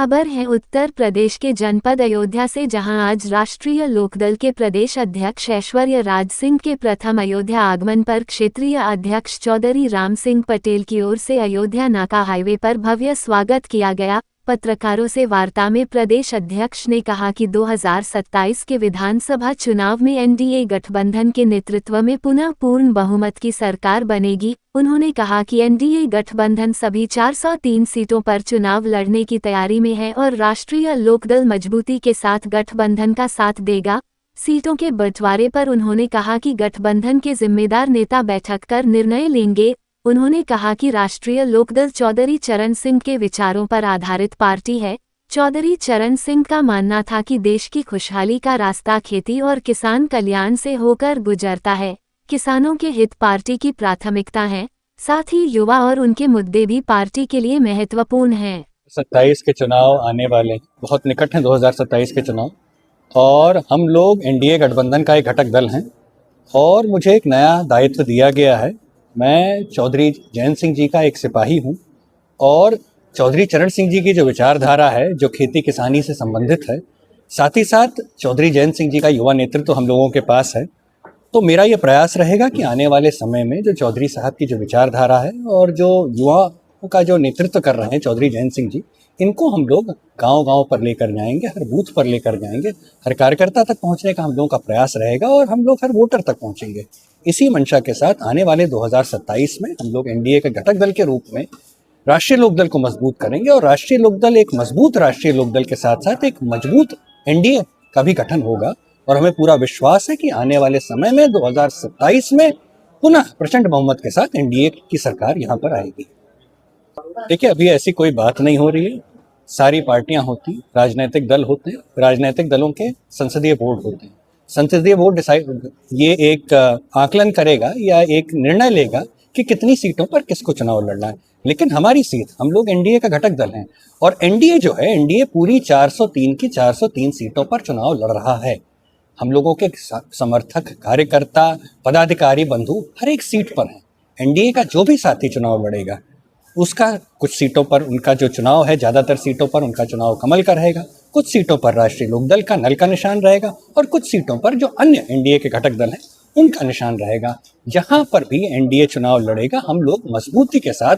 खबर है उत्तर प्रदेश के जनपद अयोध्या से, जहां आज राष्ट्रीय लोकदल के प्रदेश अध्यक्ष ऐश्वर्य राज सिंह के प्रथम अयोध्या आगमन पर क्षेत्रीय अध्यक्ष चौधरी राम सिंह पटेल की ओर से अयोध्या नाका हाईवे पर भव्य स्वागत किया गया। पत्रकारों से वार्ता में प्रदेश अध्यक्ष ने कहा कि 2027 के विधानसभा चुनाव में एनडीए गठबंधन के नेतृत्व में पुनः पूर्ण बहुमत की सरकार बनेगी। उन्होंने कहा कि एनडीए गठबंधन सभी 403 सीटों पर चुनाव लड़ने की तैयारी में है और राष्ट्रीय लोकदल मजबूती के साथ गठबंधन का साथ देगा। सीटों के बंटवारे पर उन्होंने कहा कि गठबंधन के जिम्मेदार नेता बैठक कर निर्णय लेंगे। उन्होंने कहा कि राष्ट्रीय लोकदल चौधरी चरण सिंह के विचारों पर आधारित पार्टी है। चौधरी चरण सिंह का मानना था कि देश की खुशहाली का रास्ता खेती और किसान कल्याण से होकर गुजरता है। किसानों के हित पार्टी की प्राथमिकता है, साथ ही युवा और उनके मुद्दे भी पार्टी के लिए महत्वपूर्ण हैं। 27 के चुनाव आने वाले बहुत निकट हैं, 2027 के चुनाव, और हम लोग एनडीए गठबंधन का एक घटक दल हैं और मुझे एक नया दायित्व दिया गया है। मैं चौधरी जैन सिंह जी का एक सिपाही हूं और चौधरी चरण सिंह जी की जो विचारधारा है, जो खेती किसानी से संबंधित है, साथ ही साथ चौधरी जैन सिंह जी का युवा नेतृत्व हम लोगों के पास है। तो मेरा ये प्रयास रहेगा कि आने वाले समय में जो चौधरी साहब की जो विचारधारा है और जो युवाओं का जो नेतृत्व कर रहे हैं चौधरी जैन सिंह जी, इनको हम लोग गांव-गांव पर लेकर जाएंगे, हर बूथ पर लेकर जाएंगे, हर कार्यकर्ता तक पहुंचने का हम लोगों का प्रयास रहेगा और हम लोग हर वोटर तक पहुंचेंगे। इसी मंशा के साथ आने वाले 2027 में हम लोग एनडीए के घटक दल के रूप में राष्ट्रीय लोकदल को मजबूत करेंगे और राष्ट्रीय लोकदल एक मजबूत राष्ट्रीय लोकदल के साथ साथ एक मजबूत एनडीए का भी गठन होगा। और हमें पूरा विश्वास है कि आने वाले समय में 2027 में पुनः प्रचंड बहुमत के साथ एनडीए की सरकार यहाँ पर आएगी। देखिए, अभी ऐसी कोई बात नहीं हो रही है। सारी पार्टियां होती, राजनीतिक दल होते हैं, राजनीतिक दलों के संसदीय बोर्ड होते हैं। संसदीय बोर्ड डिसाइड ये एक आकलन करेगा या एक निर्णय लेगा कि कितनी सीटों पर किसको चुनाव लड़ना है। लेकिन हमारी सीट, हम लोग एनडीए का घटक दल हैं और एनडीए जो है, एनडीए पूरी 403 की 403 सीटों पर चुनाव लड़ रहा है। हम लोगों के समर्थक, कार्यकर्ता, पदाधिकारी, बंधु हर एक सीट पर हैं। एनडीए का जो भी साथी चुनाव लड़ेगा उसका कुछ सीटों पर उनका जो चुनाव है, ज़्यादातर सीटों पर उनका चुनाव कमल का रहेगा, कुछ सीटों पर राष्ट्रीय लोकदल का नल का निशान रहेगा और कुछ सीटों पर जो अन्य एनडीए के घटक दल हैं उनका निशान रहेगा। जहां पर भी एनडीए चुनाव लड़ेगा, हम लोग मजबूती के साथ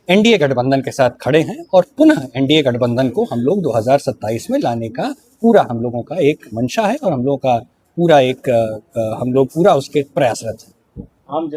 एनडीए गठबंधन के साथ खड़े हैं और पुनः एनडीए गठबंधन को हम लोग 2027 में लाने का पूरा हम लोगों का एक मंशा है और हम लोग का पूरा एक हम लोग पूरा उसके प्रयासरत हैं।